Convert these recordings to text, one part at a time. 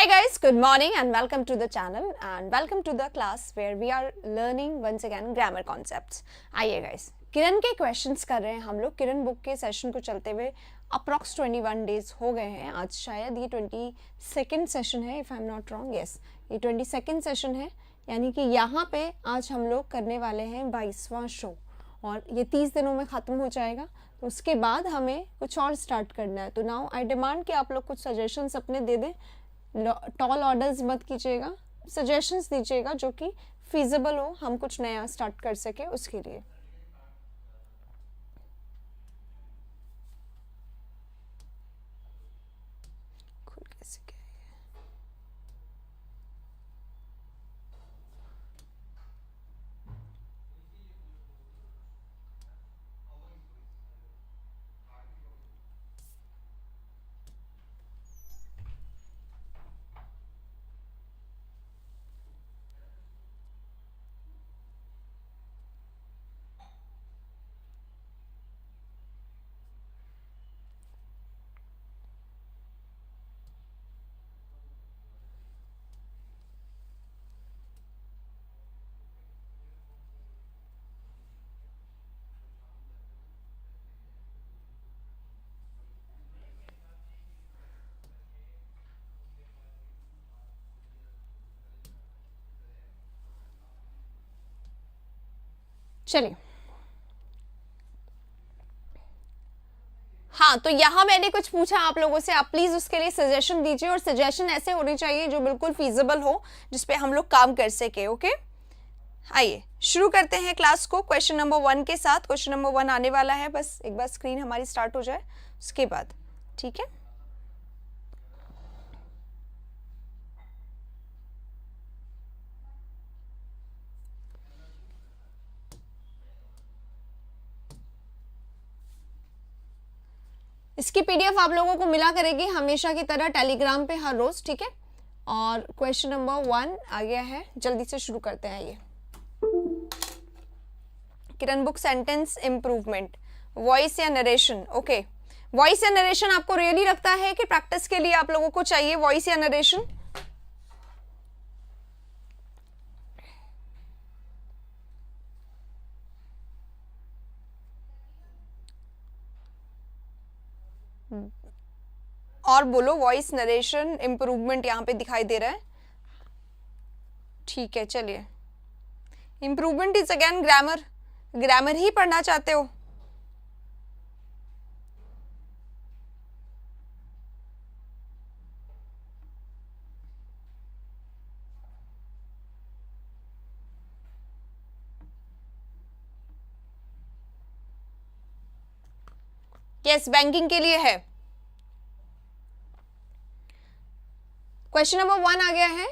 Hi guys, good morning and welcome to the channel and welcome to the class where we are learning once again grammar concepts. आइए guys, किरण के questions कर रहे हैं हम लोग. किरण book के session को चलते हुए अप्रॉक्स 21 डेज हो गए हैं. आज शायद ये 22nd सेशन है, if I am not wrong. Yes, ये 22nd सेशन है, यानी कि यहाँ पे आज हम लोग करने वाले हैं 22वां शो और ये 30 दिनों में ख़त्म हो जाएगा. तो उसके बाद हमें कुछ और स्टार्ट करना है. तो नाउ आई डिमांड कि आप लोग कुछ सजेशंस अपने दे दें. टॉल ऑर्डर्स मत कीजिएगा, सजेशंस दीजिएगा जो कि फीजिबल हो, हम कुछ नया स्टार्ट कर सके उसके लिए. चलिए, हाँ, तो यहाँ मैंने कुछ पूछा आप लोगों से, आप प्लीज उसके लिए सजेशन दीजिए और सजेशन ऐसे होने चाहिए जो बिल्कुल फीजिबल हो, जिसपे हम लोग काम कर सके. ओके, आइए शुरू करते हैं क्लास को क्वेश्चन नंबर 1 के साथ. क्वेश्चन नंबर 1 आने वाला है, बस एक बार स्क्रीन हमारी स्टार्ट हो जाए उसके बाद. ठीक है, इसकी पीडीएफ आप लोगों को मिला करेगी हमेशा की तरह टेलीग्राम पे हर रोज. ठीक है, और क्वेश्चन नंबर 1 आ गया है, जल्दी से शुरू करते हैं. ये किरण बुक सेंटेंस इम्प्रूवमेंट, वॉइस या नरेशन. ओके, वॉइस या नरेशन आपको रियली लगता है कि प्रैक्टिस के लिए आप लोगों को चाहिए वॉइस या नरेशन? और बोलो, वॉइस नरेशन इम्प्रूवमेंट यहाँ पे दिखाई दे रहा है. ठीक है, चलिए. Improvement is again grammar. Grammar ही पढ़ना चाहते हो? यस, बैंकिंग के लिए है. क्वेश्चन नंबर 1 आ गया है.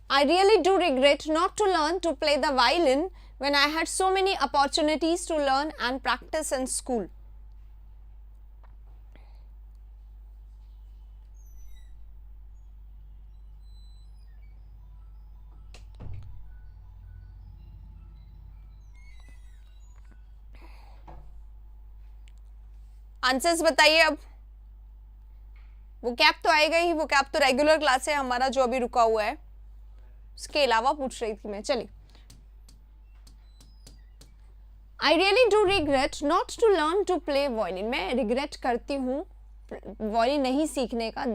I really do regret not to learn to play the violin when I had so many opportunities to learn and practice in school. Answers बताइए. अब वो कैप तो आएगा ही, वो कैप तो रेगुलर क्लास है हमारा जो अभी रुका हुआ है, उसके अलावा पूछ रही थी मैं. चलिए, I really do regret not to learn to play violin. मैं रिग्रेट करती हूँ वायलिन नहीं सीखने का.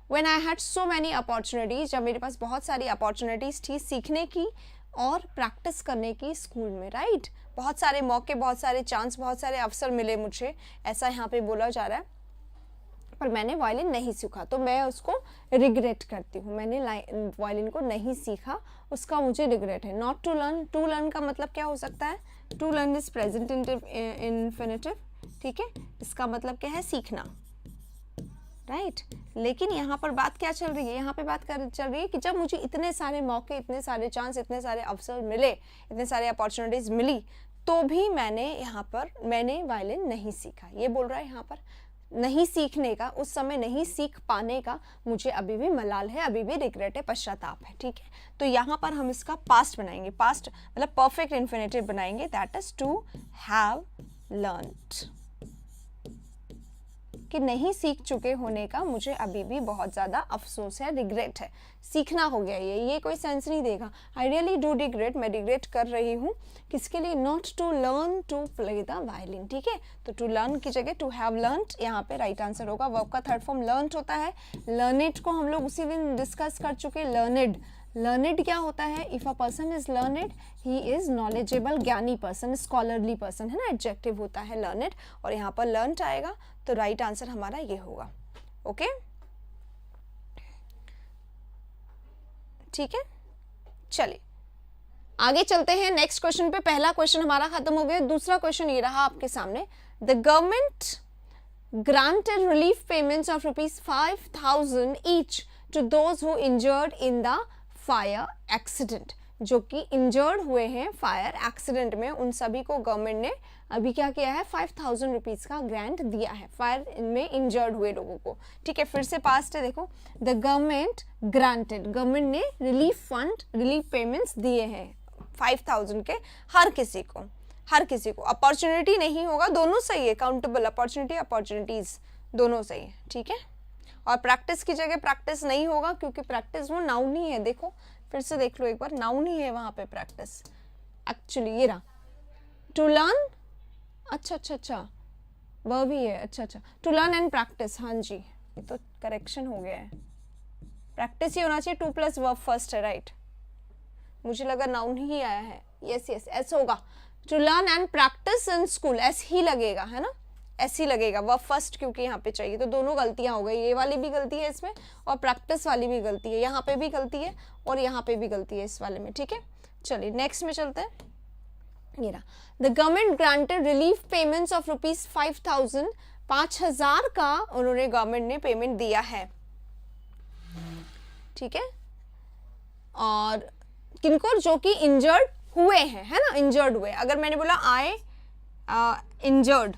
When I had so many opportunities, जब मेरे पास बहुत सारी अपॉर्चुनिटीज थी सीखने की और प्रैक्टिस करने की स्कूल में. राइट, बहुत सारे मौके, बहुत सारे चांस, बहुत सारे अवसर मिले मुझे, ऐसा यहाँ पे बोला जा रहा है, पर मैंने वायलिन नहीं सीखा, तो मैं उसको रिग्रेट करती हूँ. मैंने वायलिन को नहीं सीखा, उसका मुझे रिग्रेट है. Not to learn, to learn का मतलब क्या हो सकता है? To learn is present infinitive. ठीक है, इसका मतलब क्या है? सीखना. राइट, लेकिन यहाँ पर बात क्या चल रही है? यहाँ पे बात चल रही है कि जब मुझे इतने सारे मौके, इतने सारे चांस, इतने सारे अवसर मिले, इतने सारे अपॉर्चुनिटीज मिली, तो भी मैंने वायलिन नहीं सीखा. ये बोल रहा है यहाँ पर नहीं सीखने का, उस समय नहीं सीख पाने का मुझे अभी भी मलाल है, अभी भी रिग्रेट है, पश्चाताप है. ठीक है, तो यहाँ पर हम इसका पास्ट बनाएंगे. पास्ट मतलब परफेक्ट इन्फिनिटिव बनाएंगे, that is to have learned. कि नहीं सीख चुके होने का मुझे अभी भी बहुत ज़्यादा अफसोस है, रिग्रेट है। सीखना हो गया ये कोई सेंस नहीं देगा। आई रियली डू रिग्रेट, मैं रिग्रेट कर रही हूँ किसके लिए, not to learn to play the violin. ठीक है, तो टू लर्न की जगह टू हैव लर्नड यहाँ पे राइट आंसर होगा। वर्ब का थर्ड फॉर्म लर्नड होता है। लर्नेड को हम लोग उसी दिन डिस्कस कर चुके। लर्नेड, लर्नेड क्या होता है, if a person is learned he is knowledgeable, ज्ञानी पर्सन, स्कॉलरली पर्सन, है ना, एडजेक्टिव होता है लर्नेड, और यहाँ पर लर्नड आएगा, तो राइट आंसर हमारा ये होगा। ओके, ठीक है, चलिए आगे चलते हैं नेक्स्ट क्वेश्चन पे। पहला क्वेश्चन हमारा खत्म हो गया, दूसरा क्वेश्चन ये रहा आपके सामने। The government granted relief payments of ₹5,000 each to those who injured in the fire accident। जो कि इंजर्ड हुए हैं फायर एक्सीडेंट में, उन सभी को गवर्नमेंट ने अभी क्या किया है, 5,000 रुपीज का ग्रांट दिया है फायर में इंजर्ड हुए लोगों को। ठीक है, फिर से पास्ट है, देखो द गवर्नमेंट ग्रांटेड, गवर्नमेंट ने रिलीफ फंड, रिलीफ पेमेंट्स दिए हैं 5,000 के हर किसी को, हर किसी को। अपॉर्चुनिटी नहीं होगा, दोनों सही है, काउंटेबल अपॉर्चुनिटी, अपॉर्चुनिटीज दोनों सही है। ठीक है, और प्रैक्टिस की जगह प्रैक्टिस नहीं होगा, क्योंकि प्रैक्टिस वो नाउन ही है। देखो फिर से देख लो एक बार, नाउन ही है वहां पे प्रैक्टिस। एक्चुअली ये रहा टू लर्न, अच्छा वर्ब ही है, अच्छा टू लर्न एंड प्रैक्टिस। हाँ जी, ये तो करेक्शन हो गया है, प्रैक्टिस ही होना चाहिए, 2 + वर्ब फर्स्ट है, राइट। मुझे लगा नाउन ही आया है, यस एस होगा। To learn and practice in school, S ही लगेगा, है ना, ऐसे ही लगेगा, वर्ब फर्स्ट क्योंकि यहाँ पे चाहिए। तो दोनों गलतियाँ हो गई, ये वाली भी गलती है इसमें और प्रैक्टिस वाली भी गलती है, यहाँ पे भी गलती है और यहाँ पे भी गलती है इस वाले में। ठीक है, चलिए नेक्स्ट में चलते हैं। ये रहा, the government granted relief payments of ₹5,000, 5,000 का उन्होंने गवर्नमेंट ने पेमेंट दिया है। ठीक है, और किनको, जो कि इंजर्ड हुए हैं, है ना, इंजर्ड हुए। अगर मैंने बोला आई इंजर्ड,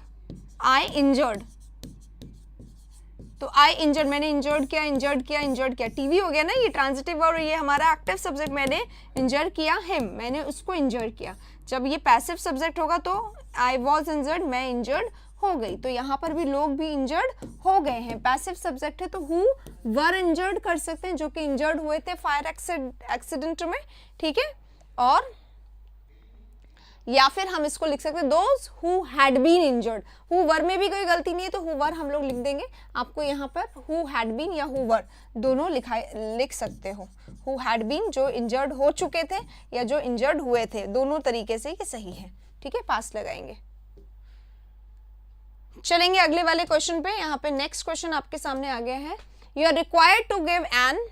तो आई इंजर्ड, मैंने इंजर्ड किया, टीवी हो गया ना ये ट्रांजिटिव, और ये हमारा एक्टिव सब्जेक्ट, मैंने इंजर्ड किया हिम, मैंने उसको इंजर्ड किया। जब ये पैसिव सब्जेक्ट होगा तो आई वॉज इंजर्ड, मैं इंजर्ड हो गई। तो यहाँ पर भी लोग भी इंजर्ड हो गए हैं, पैसिव सब्जेक्ट है तो हु वर इंजर्ड कर सकते हैं, जो कि इंजर्ड हुए थे फायर एक्सीडेंट में। ठीक है, और या फिर हम इसको लिख सकते हैं those who had been injured. Who were में भी कोई गलती नहीं है तो हु वर हम लोग लिख देंगे। आपको यहाँ पर हु हैड बीन या हु वर दोनों लिख सकते हो। हु हैड बीन जो इंजर्ड हो चुके थे या जो इंजर्ड हुए थे, दोनों तरीके से ये सही है। ठीक है, पास लगाएंगे। चलेंगे अगले वाले क्वेश्चन पे। यहाँ पे नेक्स्ट क्वेश्चन आपके सामने आ गया है। You are required to give an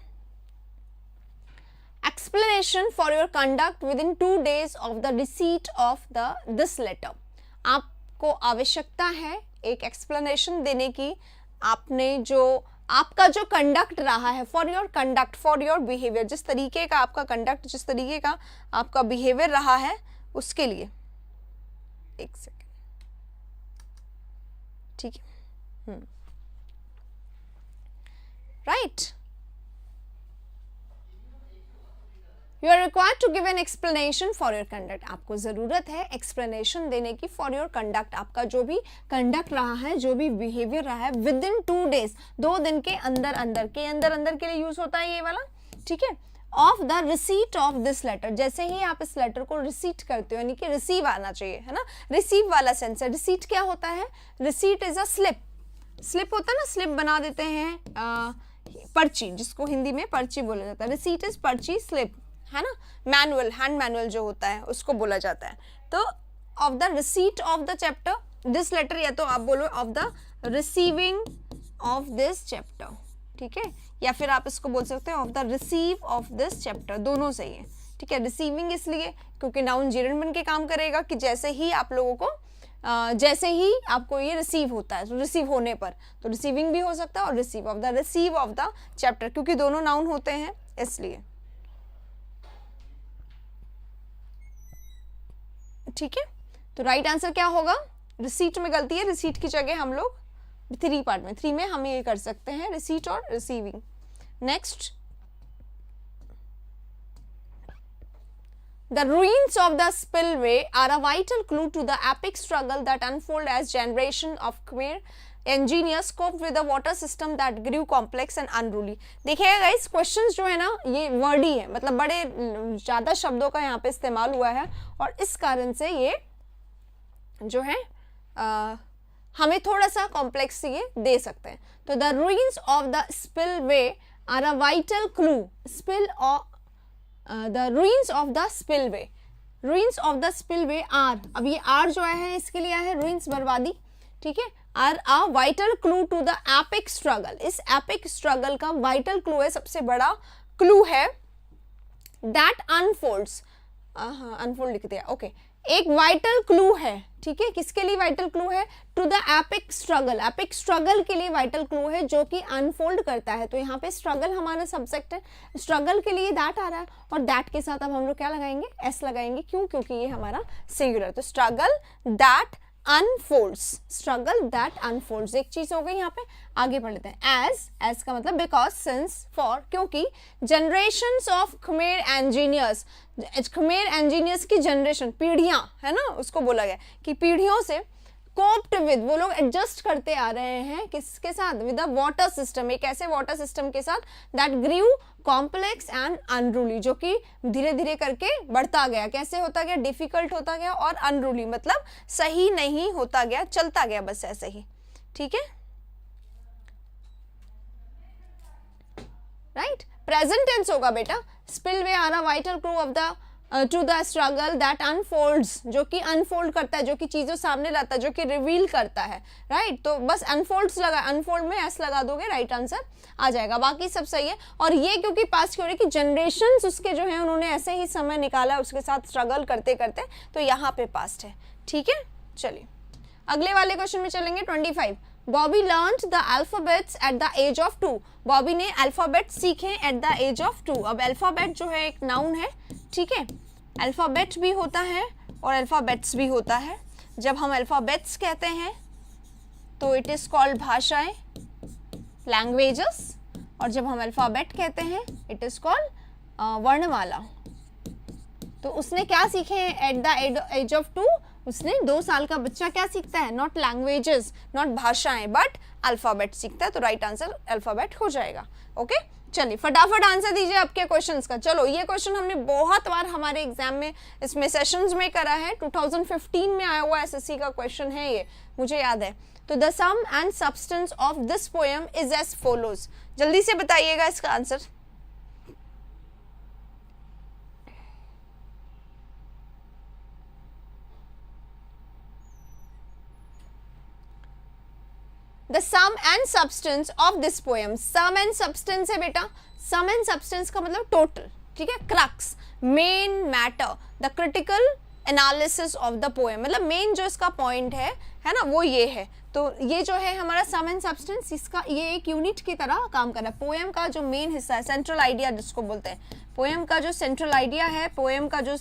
explanation for your conduct within 2 days of the receipt of this letter। आपको आवश्यकता है एक explanation देने की, आपने जो आपका जो कंडक्ट रहा है, for your conduct, for your behaviour, जिस तरीके का आपका कंडक्ट, जिस तरीके का आपका बिहेवियर रहा है उसके लिए। एक सेकेंड, ठीक है, right. You are required to give an explanation for your conduct। आपको ज़रूरत है explanation देने की for your conduct। आपका जो भी conduct रहा है, जो भी behavior रहा है within 2 days, 2 दिन के अंदर अंदर के लिए यूज होता है ये वाला। ठीक है, of the receipt of this letter। जैसे ही आप इस लेटर को रिसीट करते हो, यानी कि रिसीव आना चाहिए, है ना, रिसीव वाला सेंस है। रिसीट क्या होता है? Receipt is a slip. Slip होता है ना, स्लिप बना देते हैं, पर्ची, जिसको हिंदी में पर्ची बोला जाता है। रिसीट इज पर्ची, स्लिप है ना, मैनुअल, हैंड मैनुअल जो होता है उसको बोला जाता है। तो of the receipt of the chapter this letter, या तो आप बोलो of the receiving of this chapter. ठीक है, या फिर आप इसको बोल सकते हैं of the receive of this chapter, दोनों सही है। ठीक है, रिसीविंग इसलिए क्योंकि नाउन जेरंड बन के काम करेगा कि जैसे ही आप लोगों को जैसे ही आपको ये रिसीव होता है, तो रिसीव होने पर तो रिसीविंग भी हो सकता है, और रिसीव ऑफ द चैप्टर, क्योंकि दोनों नाउन होते हैं इसलिए। ठीक है, तो राइट आंसर क्या होगा? रिसीट में गलती है, रिसीट की जगह हम लोग 3 पार्ट में, 3 में हम ये कर सकते हैं, रिसीट और receiving. Next, The ruins of the spillway are a vital clue to the epic struggle that unfolded as generation of Khmer engineers coped with a water system that grew complex and unruly. देखिएगा guys, questions जो है ना ये Verde है, मतलब बड़े ज़्यादा शब्दों का यहाँ पे इस्तेमाल हुआ है और इस कारण से ये जो है हमें थोड़ा सा कॉम्प्लेक्स ये दे सकते हैं. तो the ruins of the spillway are a vital clue. The ruins of the spillway. Ruins of the spillway are, अब ये आर जो है इसके लिए है ruins बर्बादी, ठीक है, are a vital clue to the epic struggle. इस एपिक स्ट्रगल का वाइटल क्लू है, सबसे बड़ा क्लू है, दैट अनफोल्ड्स, अनफोल्ड लिख दिया, ओके, एक वाइटल क्लू है, ठीक है, किसके लिए वाइटल क्लू है, to the epic struggle, epic struggle के लिए वाइटल क्लू है जो कि अनफोल्ड करता है. तो यहाँ पे स्ट्रगल हमारा सब्जेक्ट है, स्ट्रगल के लिए दैट आ रहा है और दैट के साथ अब हम लोग क्या लगाएंगे, एस लगाएंगे, क्यों, क्योंकि ये हमारा सिंगुलर. तो struggle that unfolds, struggle that unfolds एक चीज हो गई. यहाँ पे आगे पढ़ लेते हैं. एज का मतलब बिकॉज, सिंस, फॉर, क्योंकि, generations of Khmer engineers, Khmer engineers की जनरेशन, पीढ़ियां है ना, उसको बोला गया कि पीढ़ियों से कोप्ड विद, वो लोग एडजस्ट करते आ रहे हैं किसके साथ, विद द वाटर सिस्टम, एक ऐसे वाटर सिस्टम के साथ that grieve complex and unruly, जो कि धीरे धीरे करके बढ़ता गया, कैसे होता गया, डिफिकल्ट होता गया, और अनरूली मतलब सही नहीं होता गया, चलता गया बस ऐसे ही, ठीक है, राइट. प्रेजेंट टेंस होगा बेटा, spillway are a vital clue of the to the struggle that unfolds, जो कि अनफोल्ड करता है, जो कि चीज़ों सामने लाता है, जो कि रिवील करता है, राइट. तो बस अनफोल्ड्स लगा, अनफोल्ड में एस लगा दोगे, राइट आंसर आ जाएगा, बाकी सब सही है. और ये क्योंकि पास्ट की हो रही है कि जनरेशंस उसके जो हैं उन्होंने ऐसे ही समय निकाला उसके साथ स्ट्रगल करते करते, तो यहाँ पे पास्ट है, ठीक है. चलिए अगले वाले क्वेश्चन में चलेंगे. 25. Bobby learned the alphabets at the age of 2. Bobby ने अल्फ़ाबेट सीखे एट द एज ऑफ 2. अब अल्फ़ाबेट जो है एक नाउन है, ठीक है, अल्फ़ाबेट भी होता है और अल्फ़ाबेट्स भी होता है. जब हम अल्फ़ाबेट्स कहते हैं तो इट इज़ कॉल्ड भाषाएं, लैंग्वेजेस, और जब हम अल्फ़ाबेट कहते हैं इट इज़ कॉल्ड वर्णमाला. तो उसने क्या सीखे एट द एज ऑफ 2, उसने 2 साल का बच्चा क्या सीखता है, नॉट लैंग्वेजेस, नॉट भाषाएं, बट अल्फ़ाबेट सीखता है. तो राइट आंसर अल्फ़ाबेट हो जाएगा. ओके, चलिए फटाफट आंसर दीजिए आपके क्वेश्चंस का. चलो ये क्वेश्चन हमने बहुत बार हमारे एग्जाम में इसमें सेशंस में करा है, 2015 में आया हुआ एसएससी का क्वेश्चन है ये, मुझे याद है. तो the sum and substance of this poem is as follows. जल्दी से बताइएगा इसका answer. The sum and substance of this poem, sum and substance है बेटा, सम एंड सब्सटेंस का मतलब टोटल, ठीक है, crux, main matter, the critical analysis of the poem, मतलब मेन जो इसका पॉइंट है ना, वो ये है. तो ये जो है हमारा सम एंड सब्सटेंस, इसका ये एक यूनिट की तरह काम कर रहा है. पोएम का जो मेन हिस्सा है, सेंट्रल आइडिया जिसको बोलते हैं, पोएम का जो सेंट्रल आइडिया है, पोएम का जो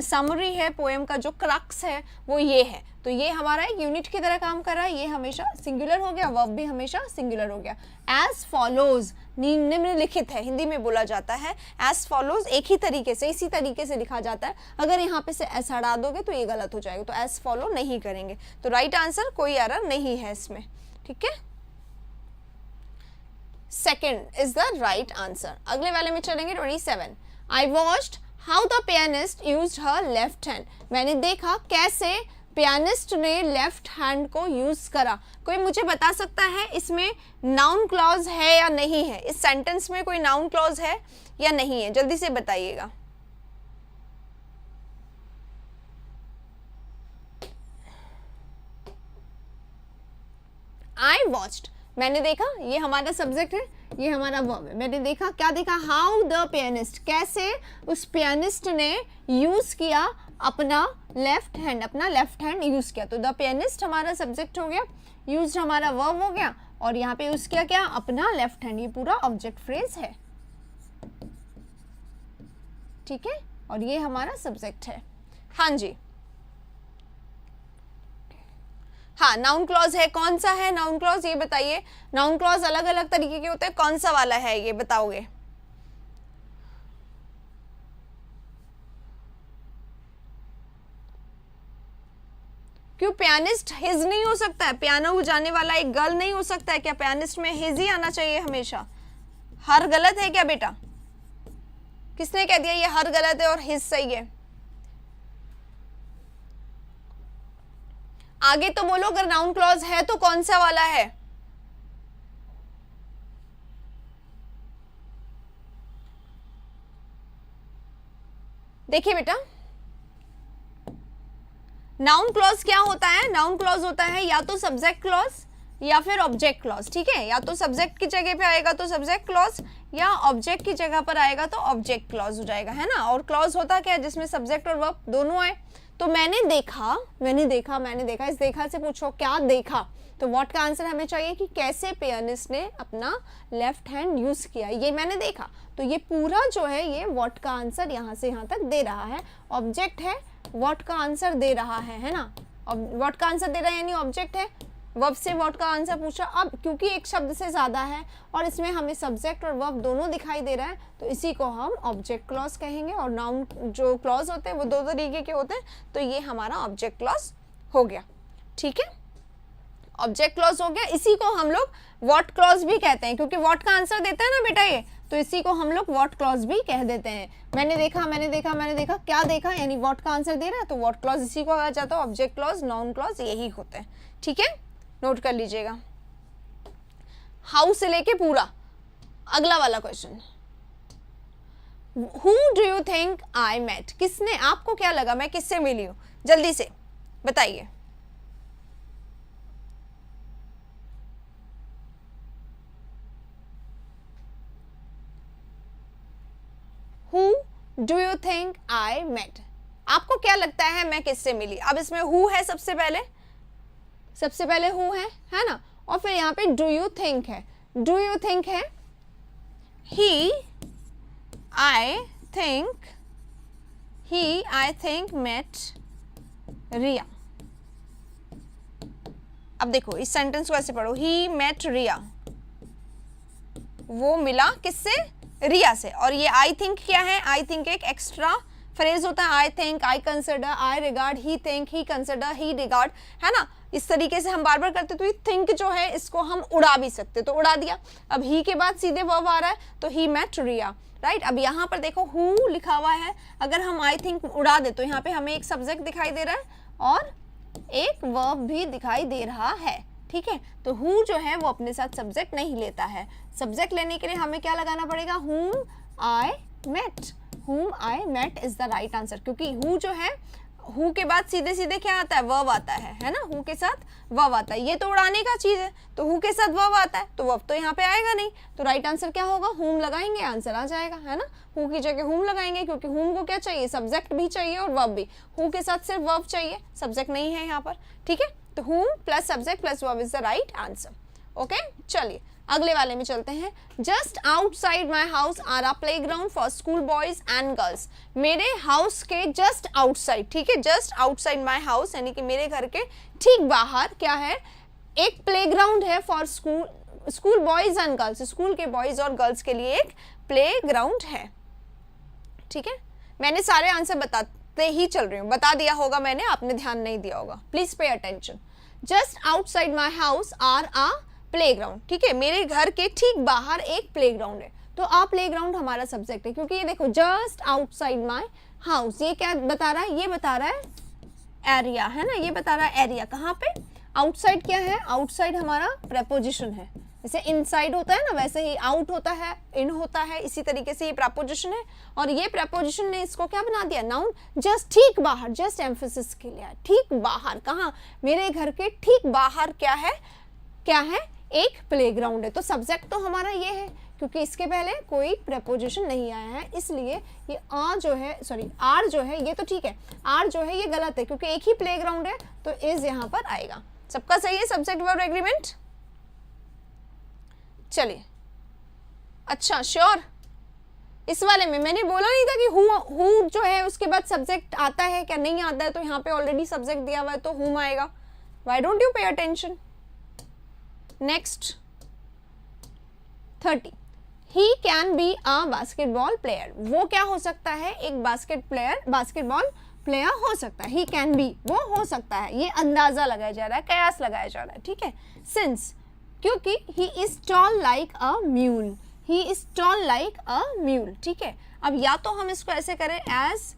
समरी है, पोएम का जो क्रक्स है, वो ये है. तो ये हमारा एक यूनिट की तरह काम कर रहा है. ये हमेशा सिंगुलर हो गया, वर्ब भी हमेशा सिंगुलर हो गया. एज फॉलोज निम्नलिखित है, हिंदी में बोला जाता है. एज फॉलोज एक ही तरीके से, इसी तरीके से लिखा जाता है. अगर यहाँ पे से एस हटा दोगे तो ये गलत हो जाएगा, तो एज फॉलो नहीं करेंगे. तो राइट आंसर, कोई एरर नहीं है इसमें, ठीक है. Second is the right answer. अगले वाले में चलेंगे. 27. I watched how the pianist used her left hand. मैंने देखा कैसे पियानिस्ट ने लेफ्ट हैंड को यूज करा. कोई मुझे बता सकता है इसमें नाउन क्लॉज है या नहीं है, इस सेंटेंस में कोई नाउन क्लॉज है या नहीं है, जल्दी से बताइएगा. आई वॉच्ड, मैंने देखा, ये हमारा सब्जेक्ट है, ये हमारा वर्ब है. मैंने देखा, क्या देखा, हाउ द पियानिस्ट, कैसे उस पियानिस्ट ने यूज किया अपना लेफ्ट हैंड, अपना लेफ्ट हैंड यूज किया. तो द पियानिस्ट हमारा सब्जेक्ट हो गया, यूज्ड हमारा वर्ब हो गया, और यहाँ पे यूज किया क्या, अपना लेफ्ट हैंड. ये पूरा ऑब्जेक्ट फ्रेज है, ठीक है, और ये हमारा सब्जेक्ट है. हाँ जी, हाँ, नाउन क्लॉज है, कौन सा है नाउन क्लॉज ये बताइए. नाउन क्लॉज अलग अलग तरीके के होते हैं, कौन सा वाला है ये बताओगे. क्यों पियानिस्ट हिज नहीं हो सकता है? पियानो बजाने वाला एक गर्ल नहीं हो सकता है क्या? पियानिस्ट में हिज ही आना चाहिए हमेशा। हर गलत है क्या बेटा? किसने कह दिया ये हर गलत है और हिज सही है? आगे तो बोलो, अगर नाउन क्लॉज है तो कौन सा वाला है? देखिए बेटा, नाउन क्लॉज क्या होता है? नाउन क्लॉज होता है या तो सब्जेक्ट क्लॉज या फिर ऑब्जेक्ट क्लॉज, ठीक है? या तो सब्जेक्ट की जगह पे आएगा तो सब्जेक्ट क्लॉज, या ऑब्जेक्ट की जगह पर आएगा तो ऑब्जेक्ट क्लॉज हो जाएगा, है ना? और क्लॉज होता क्या है? जिसमें सब्जेक्ट और वर्ब दोनों आए। तो मैंने देखा, इस देखा से पूछो क्या देखा, तो व्हाट का आंसर हमें चाहिए कि कैसे पियानिस्ट ने अपना लेफ्ट हैंड यूज किया, ये मैंने देखा। तो ये पूरा जो है ये व्हाट का आंसर यहाँ से यहाँ तक दे रहा है। ऑब्जेक्ट है, व्हाट का आंसर दे रहा है ना? अब व्हाट का आंसर दे रहा है यानी ऑब्जेक्ट है, वर्ब से व्हाट का आंसर पूछा। अब क्योंकि एक शब्द से ज़्यादा है और इसमें हमें सब्जेक्ट और वर्ब दोनों दिखाई दे रहा है, तो इसी को हम ऑब्जेक्ट क्लॉज कहेंगे। और नाउन जो क्लॉज होते हैं वो दो तरीके के होते हैं, तो ये हमारा ऑब्जेक्ट क्लॉज हो गया, ठीक है? ऑब्जेक्ट क्लॉज हो गया। इसी को हम लोग व्हाट क्लॉज भी कहते हैं, क्योंकि व्हाट का आंसर देता है ना बेटा ये, तो इसी को हम लोग व्हाट क्लॉज भी कह देते हैं। मैंने देखा, क्या देखा यानी व्हाट का आंसर दे रहा है, तो व्हाट क्लॉज इसी को आ जाता है। ऑब्जेक्ट क्लॉज, नाउन क्लॉज यही होते हैं, ठीक है? नोट कर लीजिएगा। हाउ से लेके पूरा अगला वाला question, who do you think I met? किसने, आपको क्या लगा मैं किससे मिली हूं? जल्दी से बताइए। Who do you think I met? आपको क्या लगता है मैं किससे मिली? अब इसमें who है सबसे पहले who है ना? और फिर यहाँ पे do you think है। do you think है he I think met रिया। अब देखो इस सेंटेंस को ऐसे पढ़ो, he met रिया, वो मिला किससे? रिया से। और ये आई थिंक क्या है? आई थिंक एक एक्स्ट्रा फ्रेज होता है। I think, I consider, I regard, he think, he consider, he regard, है ना? इस तरीके से हम बार बार करते, तो ये थिंक जो है इसको हम उड़ा भी सकते, तो उड़ा दिया। अब ही के बाद सीधे वर्ब आ रहा है, तो ही मेट रिया, राइट? अब यहाँ पर देखो हु लिखा हुआ है, अगर हम आई थिंक उड़ा दे तो यहाँ पे हमें एक सब्जेक्ट दिखाई दे रहा है और एक वर्ब भी दिखाई दे रहा है, ठीक है? तो हु जो है वो अपने साथ सब्जेक्ट नहीं लेता है। सब्जेक्ट लेने के लिए हमें क्या लगाना पड़ेगा? whom I met is the right answer, क्योंकि हु जो है, हु के बाद सीधे सीधे क्या आता है? वर्ब आता है ना? हु के साथ वर्ब आता है। ये तो उड़ाने का चीज है, तो हु के साथ वर्ब आता है, तो वर्ब तो यहाँ पे आएगा नहीं, तो राइट आंसर क्या होगा? whom लगाएंगे, आंसर आ जाएगा, है ना? हु की जगह whom लगाएंगे, क्योंकि whom को क्या चाहिए? सब्जेक्ट भी चाहिए और वर्ब भी। हु के साथ सिर्फ वर्ब चाहिए, सब्जेक्ट नहीं है यहाँ पर, ठीक है? तो whom plus subject plus verb is the right answer. Okay, चलिए अगले वाले में चलते हैं। Just outside my house are a playground for school boys and girls. मेरे हाउस के जस्ट आउटसाइड, ठीक है? जस्ट आउटसाइड माई हाउस यानी कि मेरे घर के ठीक बाहर क्या है? एक प्ले ग्राउंड है for school boys and girls. School के बॉयज और गर्ल्स के लिए एक प्ले ग्राउंड है, ठीक है? मैंने सारे आंसर बताते ही चल रही हूँ, बता दिया होगा मैंने, आपने ध्यान नहीं दिया होगा, please pay attention. Just outside my house are a playground, ठीक है? मेरे घर के ठीक बाहर एक प्लेग्राउंड है, तो आ प्लेग्राउंड हमारा सब्जेक्ट है, क्योंकि ये देखो जस्ट आउटसाइड माय हाउस, ये क्या बता रहा है? ये बता रहा है एरिया, है ना? ये बता रहा है एरिया। कहाँ पे? आउटसाइड क्या है? आउटसाइड हमारा प्रेपोजिशन है। जैसे इनसाइड होता है ना, वैसे ही आउट होता है, इन होता है, इसी तरीके से ये प्रेपोजिशन है। और ये प्रेपोजिशन ने इसको क्या बना दिया? नाउन। जस्ट ठीक बाहर, जस्ट एम्फेसिस के लिए, ठीक बाहर। कहाँ? मेरे घर के ठीक बाहर क्या है? एक प्लेग्राउंड है। तो सब्जेक्ट तो हमारा ये है, क्योंकि इसके पहले कोई प्रेपोजिशन नहीं आया है, इसलिए ये आर जो है, ये तो ठीक है, आर जो है ये गलत है, क्योंकि एक ही प्लेग्राउंड है, तो इज यहाँ पर आएगा। सबका सही है? Subject verb agreement. चलिए, अच्छा श्योर। इस वाले में मैंने बोला नहीं था कि हु जो है उसके बाद सब्जेक्ट आता है क्या? नहीं आता है, तो यहाँ पे ऑलरेडी सब्जेक्ट दिया हुआ है, तो हुम आएगा। Why don't you pay attention? Next 30, he can be a basketball player. वो क्या हो सकता है? एक बास्केटबॉल प्लेयर हो सकता है, ही कैन बी, वो हो सकता है, ये अंदाजा लगाया जा रहा है, कयास लगाया जा रहा है, ठीक है। सिंस, क्योंकि he is tall like a mule, he is tall like a mule, ठीक है। अब या तो हम इसको ऐसे करें एज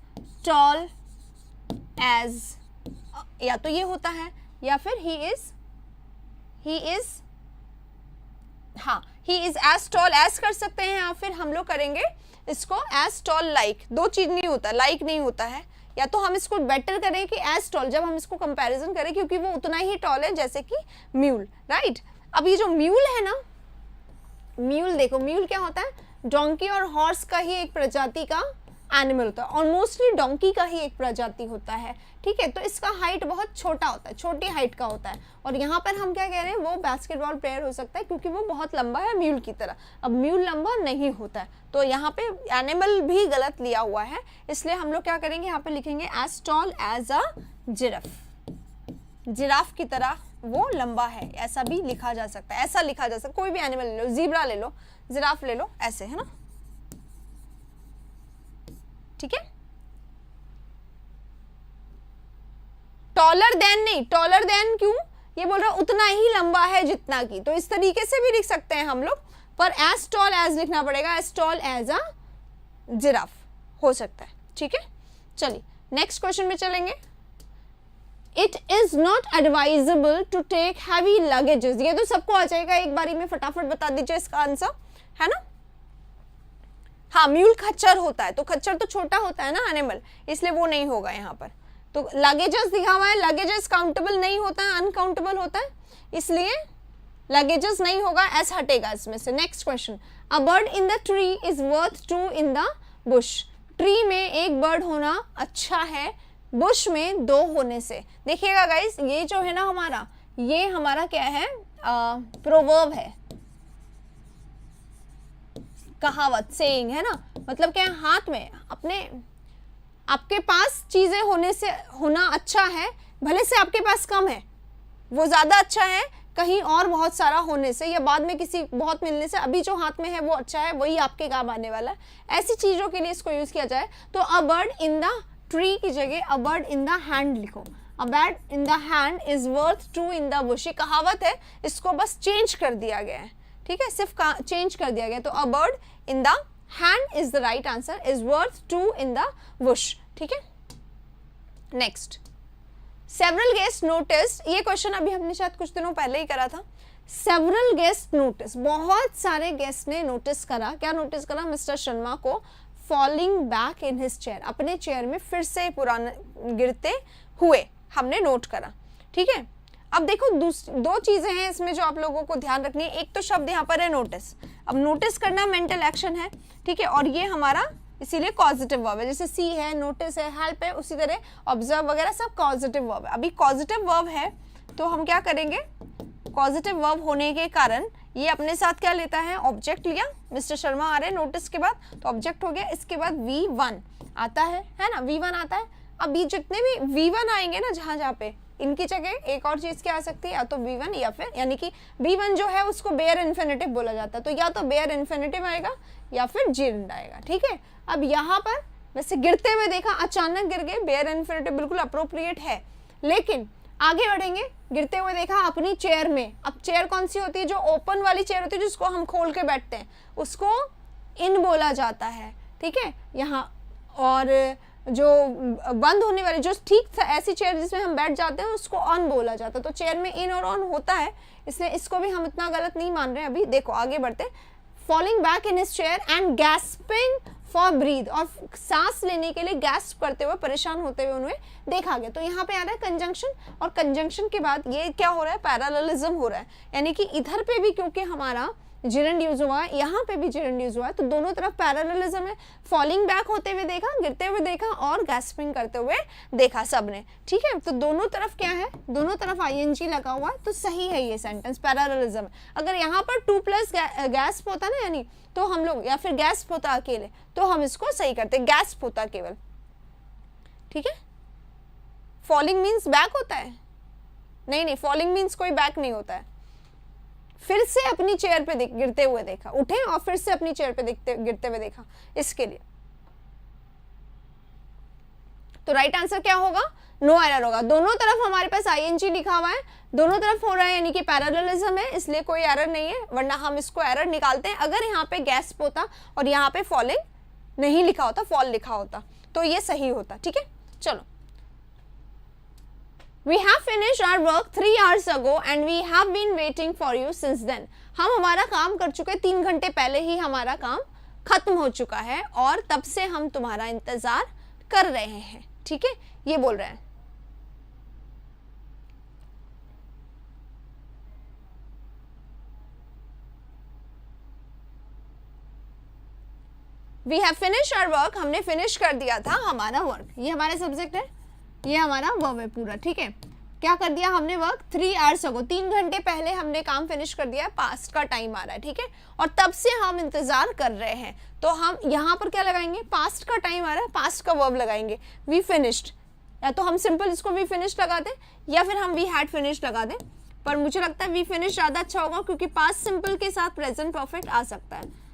टॉल एज, या तो ये होता है, या फिर ही इज हाँ, he is as tall as कर सकते हैं, या फिर हम लोग करेंगे इसको एज टॉल लाइक, दो चीज नहीं होता, लाइक नहीं होता है। या तो हम इसको बेटर करें कि एज टॉल, जब हम इसको कंपैरिजन करें, क्योंकि वो उतना ही टॉल है जैसे कि म्यूल, राइट। अब ये जो म्यूल है ना, म्यूल देखो, म्यूल क्या होता है, डोंकी और हॉर्स का ही एक प्रजाति का एनिमल होता है, और मोस्टली डोंकी का ही एक प्रजाति होता है, ठीक है। तो इसका हाइट बहुत छोटा होता है, छोटी हाइट का होता है। और यहाँ पर हम क्या कह रहे हैं, वो बास्केटबॉल प्लेयर हो सकता है क्योंकि वो बहुत लंबा है म्यूल की तरह। अब म्यूल लंबा नहीं होता है, तो यहाँ पे एनिमल भी गलत लिया हुआ है, इसलिए हम लोग क्या करेंगे, यहाँ पे लिखेंगे as tall as a giraffe, giraffe की तरह वो लंबा है, ऐसा भी लिखा जा सकता है, ऐसा लिखा जा सकता है। कोई भी एनिमल ले लो, जीब्रा ले लो, जिराफ ले लो, ऐसे, है ना, ठीक है। टॉलर देन नहीं, टॉलर देन क्यों, ये बोल रहा उतना ही लंबा है जितना की, तो इस तरीके से भी लिख सकते हैं हम लोग, पर एज टॉल एज लिखना पड़ेगा, as tall as a giraffe हो सकता है, ठीक है। चलिए नेक्स्ट क्वेश्चन में चलेंगे। It is not advisable to take heavy luggages, ये तो सबको आ जाएगा, एक बारी में फटाफट बता दीजिए इसका आंसर, है ना। हाँ, म्यूल खच्चर होता है, तो खच्चर तो छोटा होता है ना एनिमल, इसलिए वो नहीं होगा यहाँ पर। तो लगेजेस दिखा हुआ है, लगेजेस काउंटेबल नहीं होता है, अनकाउंटेबल होता है, इसलिए लगेजेस नहीं होगा, एस हटेगा इसमें से। Next question, a bird in the tree is worth two in the bush, tree में एक बर्ड होना अच्छा है, बुश में दो होने से। देखिएगा गाइस, ये जो है ना हमारा, ये हमारा क्या है, प्रोवर्ब है, कहावत, सेइंग है ना, मतलब क्या है, हाथ में अपने, आपके पास चीजें होने से होना अच्छा है, भले से आपके पास कम है, वो ज्यादा अच्छा है कहीं और बहुत सारा होने से, या बाद में किसी बहुत मिलने से, अभी जो हाथ में है वो अच्छा है, वही आपके काम आने वाला है। ऐसी चीजों के लिए इसको यूज किया जाए, तो a bird in the tree की जगह a bird in the hand लिखो, a bird in the hand is worth two in the bush, कहावत है, इसको बस चेंज कर दिया गया है, ठीक है, सिर्फ चेंज कर दिया गया। तो a bird in the hand is the right answer, is worth two in the bush, ठीक है। नेक्स्ट, सेवरल गेस्ट नोटिस, ये क्वेश्चन अभी हमने शायद कुछ दिनों पहले ही करा था। सेवरल गेस्ट नोटिस, बहुत सारे गेस्ट ने नोटिस करा, क्या नोटिस करा, मिस्टर शर्मा को falling back in his chair, अपने चेयर में फिर से पुराने गिरते हुए हमने नोट करा, ठीक है। अब देखो दो चीजें हैं इसमें जो आप लोगों को ध्यान रखनी है, एक तो शब्द यहाँ पर है नोटिस, अब नोटिस करना मेंटल एक्शन है, ठीक है, और ये हमारा इसीलिए कॉजेटिव वर्ब है, जैसे सी है, नोटिस है, हेल्प है, उसी तरह ऑब्जर्व वगैरह सब कॉजेटिव वर्ब है। अभी कॉजेटिव वर्ब है तो हम क्या करेंगे, कॉजेटिव वर्ब होने के कारण ये अपने साथ क्या लेता है, ऑब्जेक्ट लिया, मिस्टर शर्मा आ रहे हैं नोटिस के बाद, तो ऑब्जेक्ट हो गया, इसके बाद V1 आता है ना, V1 आता है। अब ये जितने भी V1 आएंगे ना, जहाँ जहाँ पे, इनकी जगह एक और चीज क्या आ सकती है, या तो V1 या फिर, यानी कि V1 जो है उसको बेयर इन्फिनिटिव बोला जाता है, तो या तो बेयर इन्फिनिटिव आएगा या फिर जिरंड आएगा, ठीक है। अब यहाँ पर वैसे गिरते हुए देखा, अचानक गिर गए, बेयर इन्फिनिटिव बिल्कुल अप्रोप्रिएट है, लेकिन आगे बढ़ेंगे, गिरते हुए देखा अपनी चेयर में। अब चेयर कौन सी होती है, जो ओपन वाली चेयर होती है, जिसको हम खोल के बैठते हैं, उसको इन बोला जाता है, ठीक है यहाँ। और जो बंद होने वाली, जो ठीक ऐसी चेयर जिसमें हम बैठ जाते हैं, उसको ऑन बोला जाता है। तो चेयर में इन और ऑन होता है, इसलिए इसको भी हम इतना गलत नहीं मान रहे हैं। अभी देखो आगे बढ़ते, falling back in his chair and gasping for breath, और सांस लेने के लिए गैस्प करते हुए, परेशान होते हुए उन्हें देखा गया। तो यहाँ पे आ रहा है कंजंक्शन, और कंजंक्शन के बाद ये क्या हो रहा है, पैरेललिज्म हो रहा है, यानी कि इधर पे भी क्योंकि हमारा जिरंड यूज हुआ है, यहाँ पे भी जिरंड यूज हुआ है, तो दोनों तरफ पैरेललिज्म है। फॉलिंग बैक होते हुए देखा, गिरते हुए देखा, और गैस्पिंग करते हुए देखा सबने, ठीक है। तो दोनों तरफ क्या है, दोनों तरफ आईएनजी लगा हुआ है, तो सही है ये सेंटेंस, पैरेललिज्म। अगर यहाँ पर 2 प्लस गैस्प होता ना, यानी तो हम लोग, या फिर गैस्प होता अकेले, तो हम इसको सही करते, गैस्प होता केवल, ठीक है। फॉलिंग मीन्स बैक होता है, नहीं, फॉलिंग मीन्स कोई बैक नहीं होता है। फिर से अपनी चेयर पे गिरते हुए देखा, उठे और फिर से अपनी चेयर पे गिरते हुए देखा, इसके लिए। तो राइट आंसर क्या होगा, नो एरर होगा। दोनों तरफ हमारे पास आईएनजी लिखा हुआ है, दोनों तरफ हो रहा है, यानी कि पैरेललिज्म है, इसलिए कोई एरर नहीं है, वरना हम इसको एरर निकालते हैं अगर यहाँ पे गैस्प होता और यहाँ पे फॉलिंग नहीं लिखा होता, फॉल लिखा होता, तो ये सही होता। ठीक है, चलो। We have finished our work 3 hours ago and we have been waiting for you since then. हम हमारा काम कर चुके, 3 घंटे पहले ही हमारा काम खत्म हो चुका है और तब से हम तुम्हारा इंतजार कर रहे हैं। ठीक है, ये बोल रहे हैं। We have finished our work, हमने फिनिश कर दिया था हमारा वर्क। ये हमारा सब्जेक्ट है, ये हमारा वर्ब है पूरा। ठीक है, क्या कर दिया हमने वर्क 3 hours ago, 3 घंटे पहले हमने काम फिनिश कर दिया, पास्ट का टाइम आ रहा है। ठीक है, और तब से हम इंतजार कर रहे हैं, तो हम यहाँ पर क्या लगाएंगे, पास्ट का टाइम आ रहा है, पास्ट का वर्ब लगाएंगे, वी फिनिश्ड। या तो हम सिंपल इसको वी फिनिश्ड लगा दें या फिर हम वी हैड फिनिश्ड लगा दें, पर मुझे लगता है वी फिनिश ज़्यादा अच्छा होगा क्योंकि पास्ट सिंपल के साथ प्रेजेंट परफेक्ट आ सकता है।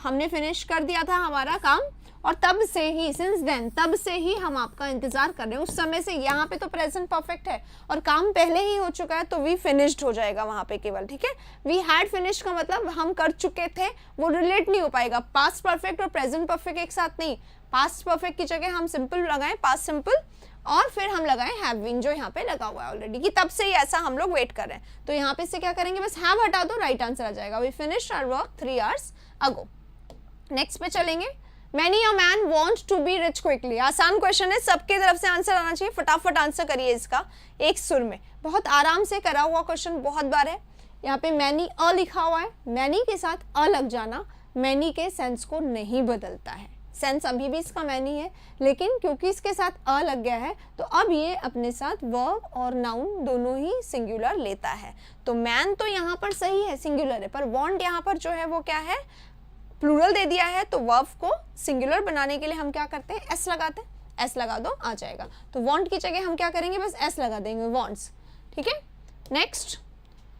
हमने फिनिश कर दिया था हमारा काम और तब से ही, सिंस देन, तब से ही हम आपका इंतजार कर रहे हैं, उस समय से। यहाँ पे तो प्रेजेंट परफेक्ट है और काम पहले ही हो चुका है, तो वी फिनिश्ड हो जाएगा वहाँ पे केवल। ठीक है, वी हैड फिनिश्ड का मतलब हम कर चुके थे, वो रिलेट नहीं हो पाएगा। पास्ट परफेक्ट और प्रेजेंट परफेक्ट एक साथ नहीं, पास्ट परफेक्ट की जगह हम सिंपल लगाएं, पास्ट सिंपल, और फिर हम लगाएं हैव बीन, जो यहाँ पे लगा हुआ है ऑलरेडी, कि तब से ही ऐसा हम लोग वेट कर रहे हैं। तो यहाँ पे से क्या करेंगे, बस हैव हटा दो, राइट आंसर आ जाएगा। We finished our work 3 hours ago। Next पे चलेंगे। Many a man wants to be rich quickly। आसान क्वेश्चन है, सबके तरफ से आंसर आना चाहिए, फटाफट आंसर करिए इसका एक सुर में। बहुत आराम से करा हुआ क्वेश्चन, बहुत बार है। यहाँ पे मैनी अ लिखा हुआ है, मैनी के साथ अ लग जाना मैनी के सेंस को नहीं बदलता है। सेंस अभी भी इसका मैनी है, लेकिन क्योंकि इसके साथ अ लग गया है तो अब ये अपने साथ वर्ब और नाउन दोनों ही सिंगुलर लेता है। तो मैन तो यहाँ पर सही है, सिंगुलर है, पर वॉन्ट यहाँ पर जो है वो क्या है, प्लूरल दे दिया है। तो वर्ब को सिंगुलर बनाने के लिए हम क्या करते हैं, एस लगाते हैं, एस लगा दो, आ जाएगा। तो वांट की जगह हम क्या करेंगे, बस एस लगा देंगे, वांट्स। ठीक है, next,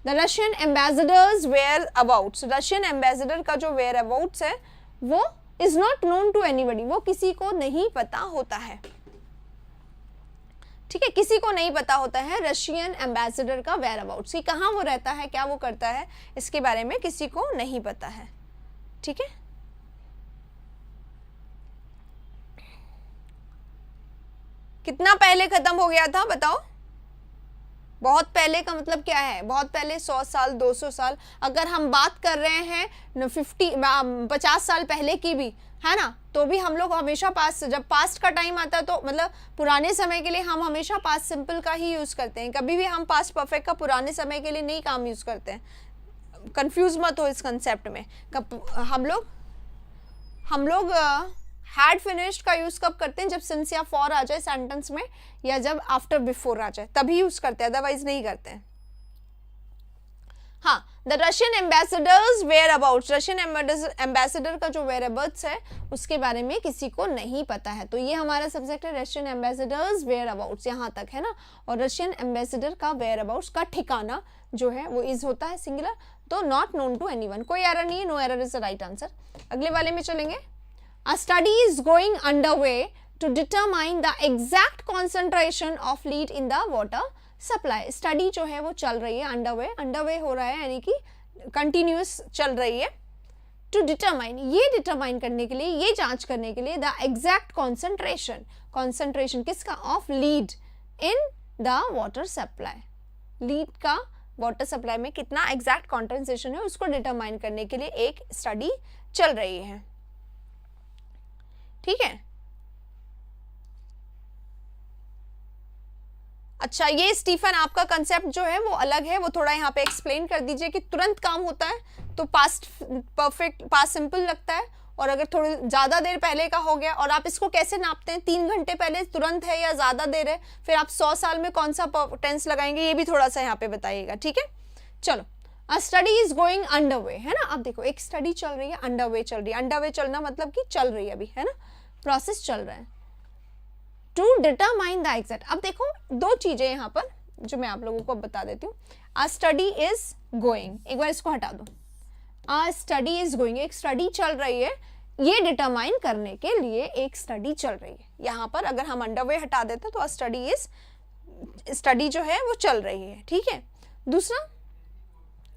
the Russian ambassadors whereabouts. Russian ambassador का जो वेयर अबाउट्स है वो is not known to anybody, वो किसी को नहीं पता होता है। ठीक है, किसी को नहीं पता होता है रशियन एम्बेसडर का वेयर अबाउट्स, कि कहाँ वो रहता है, क्या वो करता है, इसके बारे में किसी को नहीं पता है। ठीक है, कितना पहले खत्म हो गया था बताओ। बहुत पहले का मतलब क्या है, बहुत पहले 100 साल, 200 साल। अगर हम बात कर रहे हैं 50 साल पहले की भी है ना, तो भी हम लोग हमेशा पास्ट, जब पास्ट का टाइम आता है तो मतलब पुराने समय के लिए हम हमेशा पास्ट सिंपल का ही यूज करते हैं। कभी भी हम पास्ट परफेक्ट का पुराने समय के लिए नहीं काम यूज करते हैं। कंफ्यूज मत हो इस कंसेप्ट में। हम लोग हैड फिनिश्ड का यूज कब करते हैं, जब सिंस या फॉर आ जाए सेंटेंस में, या जब आफ्टर बिफोर आ जाए, तभी यूज करते हैं, अदरवाइज नहीं करते हैं। हाँ, the Russian ambassadors whereabouts, Russian ambassador का जो वेयर अबाउट्स है उसके बारे में किसी को नहीं पता है। तो ये हमारा सब्जेक्ट है, रशियन एम्बेसडर्स वेयर अबाउट्स, यहाँ तक है ना। और रशियन एम्बेसडर का वेयर अबाउट्स का ठिकाना जो है वो इज होता है सिंगुलर, तो नॉट नोन टू एनीवन, कोई एरर नहीं है, no error is the right answer. अगले वाले में चलेंगे। A study is going underway to determine the exact concentration of lead in the water supply। Study जो है वो चल रही है, अंडरवे हो रहा है, यानी कि कंटिन्यूस चल रही है। टू डिटरमाइन, ये डिटरमाइन करने के लिए, ये जांच करने के लिए, द एग्जैक्ट कॉन्सेंट्रेशन किसका, of lead in the water supply, lead का वाटर सप्लाई में कितना एग्जैक्ट कॉन्सेंट्रेशन है उसको डिटरमाइन करने के लिए एक स्टडी चल रही है। ठीक है, अच्छा, ये स्टीफन आपका कंसेप्ट जो है वो अलग है, वो थोड़ा यहाँ पे एक्सप्लेन कर दीजिए कि तुरंत काम होता है तो पास्ट परफेक्ट, पास्ट सिंपल लगता है, और अगर थोड़ी ज़्यादा देर पहले का हो गया, और आप इसको कैसे नापते हैं, 3 घंटे पहले तुरंत है या ज़्यादा देर है, फिर आप 100 साल में कौन सा टेंस लगाएंगे, ये भी थोड़ा सा यहाँ पे बताइएगा। ठीक है, चलो। अ स्टडी इज गोइंग अंडरवे, है ना। अब देखो, एक स्टडी चल रही है, अंडरवे चल रही है। अंडरवे चलना मतलब कि चल रही है अभी, है ना, प्रोसेस चल रहा है। टू डिटरमाइन द एग्जैक्ट, अब देखो 2 चीजें यहाँ पर जो मैं आप लोगों को बता देती हूँ। अ स्टडी इज गोइंग, एक बार इसको हटा दो। अ स्टडी इज गोइंग, एक स्टडी चल रही है, ये डिटरमाइन करने के लिए एक स्टडी चल रही है। यहाँ पर अगर हम अंडरवे हटा देते तो स्टडी जो है वो चल रही है, ठीक है। दूसरा,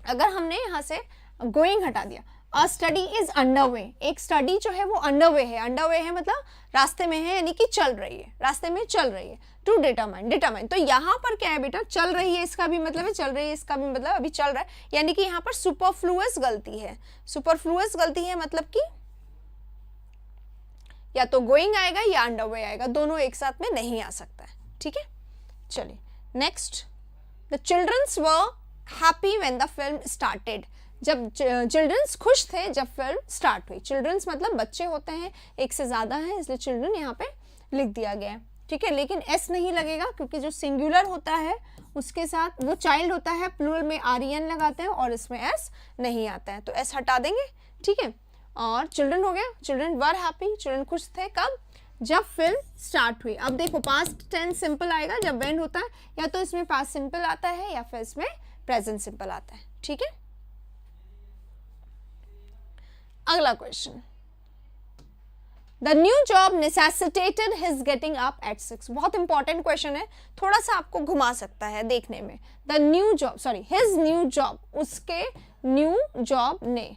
अगर हमने यहाँ से गोइंग हटा दिया, अ स्टडी इज अंडरवे, एक स्टडी जो है वो अंडरवे है मतलब रास्ते में है, यानी कि चल रही है, रास्ते में चल रही है। टू डिटरमाइन, तो यहाँ पर क्या है बेटा, चल रही है इसका भी मतलब है चल रही है, इसका भी मतलब अभी चल रहा है, यानी कि यहाँ पर सुपरफ्लुअस गलती है। सुपरफ्लुअस गलती है मतलब कि या तो गोइंग आएगा या अंडरवे आएगा, दोनों एक साथ में नहीं आ सकता है, ठीक है। चलिए next, the childrens were happy when the film started, जब चिल्ड्रंस खुश थे जब फिल्म स्टार्ट हुई। चिल्ड्रंस मतलब बच्चे होते हैं, एक से ज़्यादा है, इसलिए चिल्ड्रन यहाँ पे लिख दिया गया है, ठीक है। लेकिन एस नहीं लगेगा क्योंकि जो सिंगुलर होता है उसके साथ वो चाइल्ड होता है, प्लूरल में REN लगाते हैं और इसमें एस नहीं आता है, तो एस हटा देंगे, ठीक है। और चिल्ड्रन हो गया, चिल्ड्रन वर हैप्पी, चिल्ड्रन खुश थे कब, जब फिल्म स्टार्ट हुई। अब देखो पास्ट टेंस सिंपल आएगा जब वेन होता है, या तो इसमें पास्ट सिंपल आता है या फिर इसमें प्रेजेंट सिंपल आता है, ठीक है। अगला question, the new job necessitated his getting up at 6, बहुत इंपॉर्टेंट क्वेश्चन है, थोड़ा सा आपको घुमा सकता है देखने में। The new job, sorry his new job, उसके न्यू जॉब ने,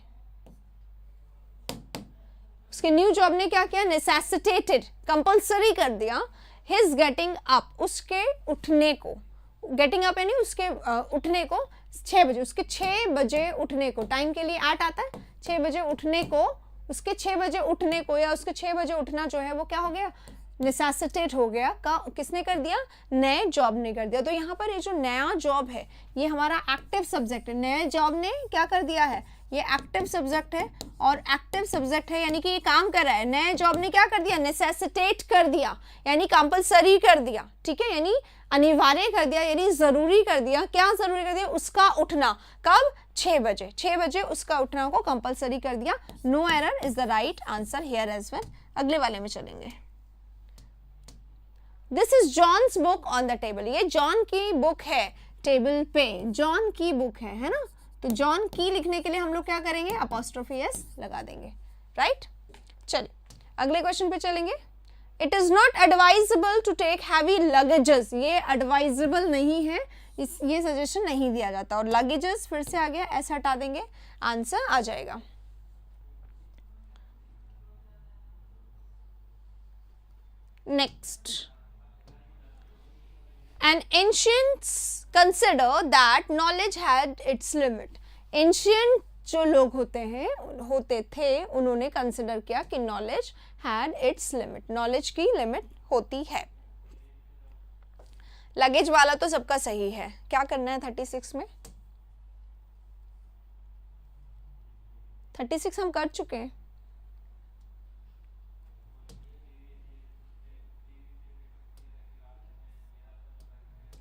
उसके न्यू जॉब ने क्या किया, नेसेसिटेटेड, कंपल्सरी कर दिया, हिज गेटिंग अप, उसके उठने को, गेटिंग अप यानी उसके उठने को 6 बजे, उसके 6 बजे उठने को, टाइम के लिए एट आता है, 6 बजे उठने को, उसके 6 बजे उठने को या उसके 6 बजे उठना जो है वो क्या हो गया, नेसेसिटेट हो गया, किसने कर दिया, नए जॉब ने कर दिया। तो यहाँ पर ये जो नया जॉब है ये हमारा एक्टिव सब्जेक्ट है, नए जॉब ने क्या कर दिया है, ये एक्टिव सब्जेक्ट है, और एक्टिव सब्जेक्ट है यानी कि ये काम कर रहा है। नए जॉब ने क्या कर दिया, नेसेसिटेट कर दिया, यानी कंपल्सरी कर दिया, ठीक है, यानी अनिवार्य कर दिया, यानी जरूरी कर दिया। क्या जरूरी कर दिया, उसका उठना, कब, 6 बजे, 6 बजे उसका उठना को कंपल्सरी कर दिया। No error is the right answer here as well. अगले वाले में चलेंगे, this is John's book on the table, ये जॉन की बुक है टेबल पे, जॉन की बुक है ना, तो जॉन की लिखने के लिए हम लोग क्या करेंगे, अपॉस्ट्रोफी एस लगा देंगे, राइट। चलिए अगले क्वेश्चन पे चलेंगे, it is not advisable to take heavy luggages, ये एडवाइजेबल नहीं है, ये सजेशन नहीं दिया जाता, और लगेजेस फिर से आ गया, ऐसा हटा देंगे, आंसर आ जाएगा। Next, an ancients consider that knowledge had its limit, ancient जो लोग होते थे उन्होंने कंसिडर किया कि knowledge had its limit, knowledge की लिमिट होती है। लगेज वाला तो सबका सही है, क्या करना है 36 में, 36 हम कर चुके हैं।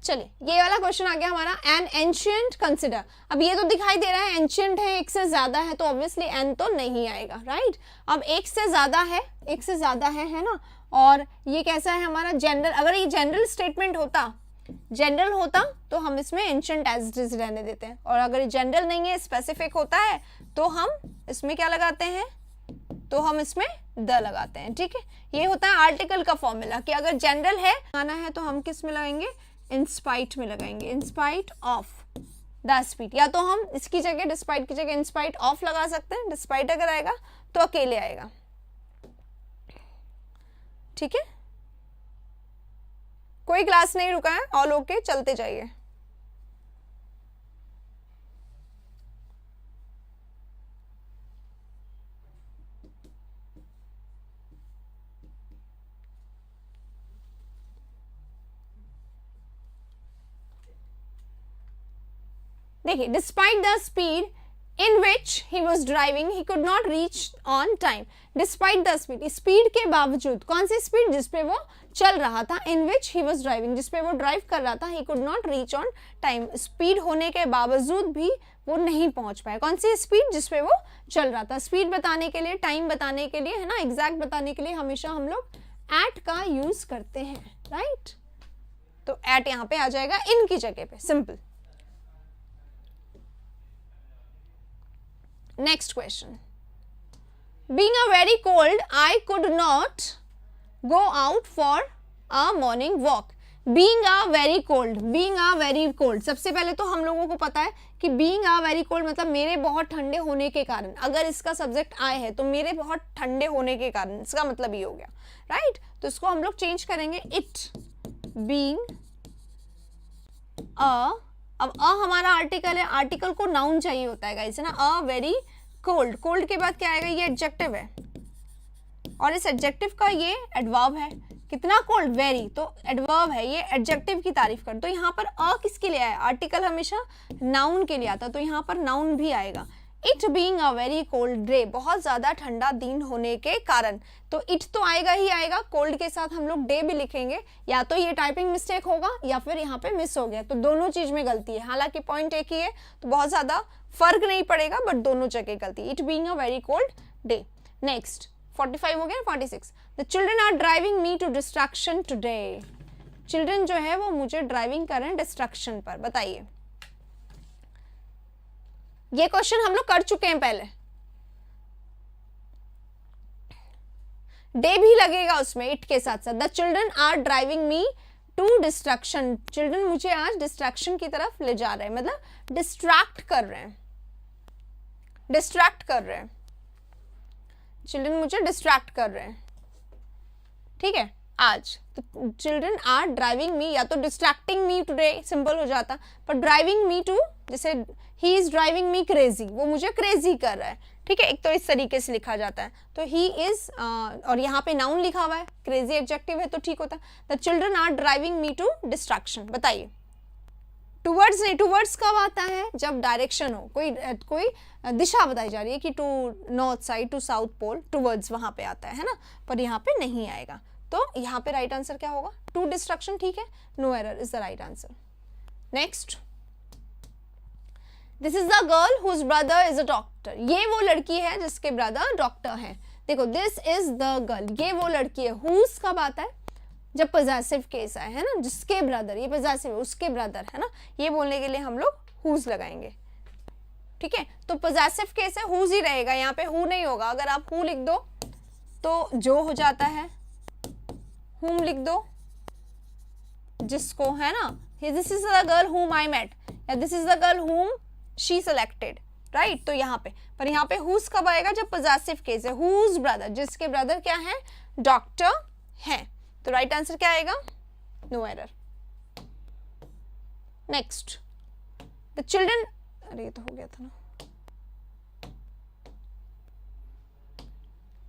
चलिए ये वाला क्वेश्चन आ गया हमारा, एन एंशियंट कंसिडर, अब ये तो दिखाई दे रहा है एंशियंट है, एक से ज्यादा है, तो ऑब्वियसली एन तो नहीं आएगा, राइट। अब एक से ज्यादा है, एक से ज्यादा है ना, और ये कैसा है हमारा जनरल, अगर ये जनरल स्टेटमेंट होता, जनरल होता तो हम इसमें एंशियंट एज इट इज रहने देते हैं, और अगर ये जनरल नहीं है, स्पेसिफिक होता है, तो हम इसमें क्या लगाते हैं, तो हम इसमें द लगाते हैं, ठीक है। ये होता है आर्टिकल का फॉर्मूला कि अगर जनरल है आना है तो हम किस में लगाएंगे, इन स्पाइट में लगाएंगे, in spite of the speed, या तो हम इसकी जगह डिस्पाइट की जगह इन स्पाइट ऑफ लगा सकते हैं, डिस्पाइट अगर आएगा तो अकेले आएगा, ठीक है। कोई क्लास नहीं रुका है, ऑल ओके, चलते जाइए। देखिए, despite the speed in which he was driving he could not reach on time, despite the speed, speed के बावजूद, कौन सी स्पीड, जिसपे वो चल रहा था, इन विच ही वॉज ड्राइविंग, जिसपे वो ड्राइव कर रहा था, he could not reach on time, speed होने के बावजूद भी वो नहीं पहुंच पाया, कौन सी स्पीड, जिसपे वो चल रहा था। स्पीड बताने के लिए, टाइम बताने के लिए, है ना, एग्जैक्ट बताने के लिए हमेशा हम लोग एट का यूज करते हैं, राइट। तो एट यहाँ पे आ जाएगा इन की जगह पे, simple. Next question, being a very cold I could not go out for a morning walk. Being a very cold, being a very cold, सबसे पहले तो हम लोगों को पता है कि बीइंग अ वेरी कोल्ड मतलब मेरे बहुत ठंडे होने के कारण। अगर इसका सब्जेक्ट आई है तो मेरे बहुत ठंडे होने के कारण, इसका मतलब ये हो गया, राइट। तो इसको हम लोग चेंज करेंगे, इट बीइंग अ, अब अ हमारा आर्टिकल है, आर्टिकल को नाउन चाहिए होता है गाइस, है ना। अ वेरी कोल्ड, कोल्ड के बाद क्या आएगा, ये एडजेक्टिव है और इस एडजेक्टिव का ये एडवर्ब है। कितना कोल्ड, वेरी, तो एडवर्ब है, ये एडजेक्टिव की तारीफ कर। तो यहाँ पर अ किसके लिए आया, आर्टिकल हमेशा नाउन के लिए आता, तो यहाँ पर नाउन भी आएगा। It being a very cold day, बहुत ज्यादा ठंडा दिन होने के कारण। तो इट तो आएगा ही आएगा, कोल्ड के साथ हम लोग डे भी लिखेंगे, या तो ये टाइपिंग मिस्टेक होगा या फिर यहाँ पे मिस हो गया, तो दोनों चीज में गलती है। हालांकि पॉइंट एक ही है तो बहुत ज्यादा फर्क नहीं पड़ेगा, बट दोनों जगह गलती। It being a very cold day. Next 45 हो गया, 46। The children are driving me to distraction today. Children जो है वो मुझे ड्राइविंग कर रहे हैं डिस्ट्रैक्शन पर। बताइए, ये क्वेश्चन हम लोग कर चुके हैं पहले, डे भी लगेगा उसमें इट के साथ साथ। The children are driving me to distraction, children मुझे आज डिस्ट्रैक्शन की तरफ ले जा रहे हैं, मतलब डिस्ट्रैक्ट कर रहे हैं, डिस्ट्रैक्ट कर रहे हैं, चिल्ड्रन मुझे डिस्ट्रैक्ट कर रहे हैं, ठीक है। आज तो चिल्ड्रन आर ड्राइविंग मी, या तो डिस्ट्रैक्टिंग मी टुडे सिंपल हो जाता, पर ड्राइविंग मी टू, जैसे he is driving me crazy, वो मुझे क्रेजी कर रहा है, ठीक है। एक तो इस तरीके से लिखा जाता है, तो ही इज, और यहाँ पे नाउन लिखा हुआ है, क्रेजी एडजेक्टिव है तो ठीक होता है। The children are driving me to distraction. बताइए, टूवर्ड्स नहीं, टूवर्ड्स कब आता है, जब डायरेक्शन हो, कोई दिशा बताई जा रही है कि to north side, to south pole, towards वहां पे आता है ना, पर यहाँ पे नहीं आएगा। तो यहाँ पे राइट आंसर क्या होगा, टू डिस्ट्रक्शन, ठीक है। No error is the right answer. Next, this is the girl whose brother is a doctor. ये वो लड़की है जिसके ब्रदर डॉक्टर हैं। देखो, दिस इज द गर्ल, ये वो लड़की है। हुज कब आता है, जब पॉजेसिव केस आए, है ना, जिसके ब्रदर, ये पॉजेसिव है, उसके ब्रदर, है ना, ये बोलने के लिए हम लोग हुज लगाएंगे, ठीक है। तो पॉजेसिव केस है, हुज ही रहेगा, यहाँ पे हु नहीं होगा। अगर आप हु लिख दो तो जो हो जाता है, हुम लिख दो, जिसको, है ना, दिस इज द गर्ल हुम आई मेट, या दिस इज द गर्ल हुम शी सेलेक्टेड, राइट। तो यहाँ पे, पर यहाँ पे हुज कब आएगा, जब पॉजेसिव केस है। हुज ब्रदर, जिसके ब्रदर क्या है, डॉक्टर है। तो राइट आंसर क्या आएगा, no error. Next, the children, अरे ये तो हो गया था ना।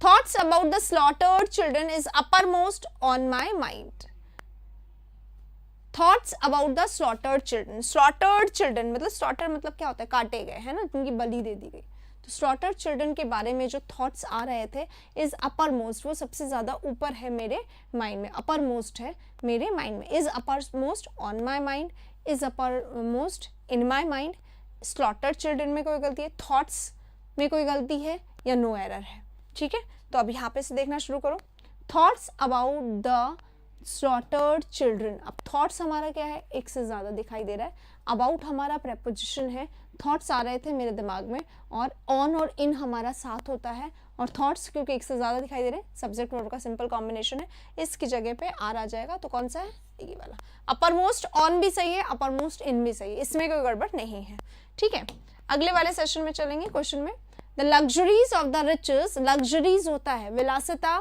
Thoughts about the slaughtered children is uppermost on my mind. Thoughts about the slaughtered children. Slaughtered children मतलब slaughter मतलब क्या होता है, काटे गए, है ना, उनकी बलि दे दी गई। तो slaughtered children के बारे में जो thoughts आ रहे थे, is uppermost, वो सबसे ज्यादा ऊपर है मेरे माइंड में, uppermost है मेरे माइंड में। is uppermost on my mind, is uppermost in my mind. slaughtered children में कोई गलती है, thoughts में कोई गलती है, या नो एरर है, ठीक है। तो अब यहाँ पे से देखना शुरू करो, thoughts about the slaughtered children. अब थॉट्स हमारा क्या है, एक से ज्यादा दिखाई दे रहा है, अबाउट हमारा प्रेपोजिशन है, थॉट्स आ रहे थे मेरे दिमाग में, और ऑन और इन हमारा साथ होता है, और थॉट्स क्योंकि एक से ज्यादा दिखाई दे रहे हैं, सब्जेक्ट वर्ब का सिंपल कॉम्बिनेशन है, इसकी जगह पे आर आ जाएगा। तो कौन सा है, ये वाला। अपर मोस्ट ऑन भी सही है, अपर मोस्ट इन भी सही है, इसमें कोई गड़बड़ नहीं है, ठीक है। अगले वाले सेशन में चलेंगे, क्वेश्चन में। The luxuries of the riches, luxuries होता है विलासिता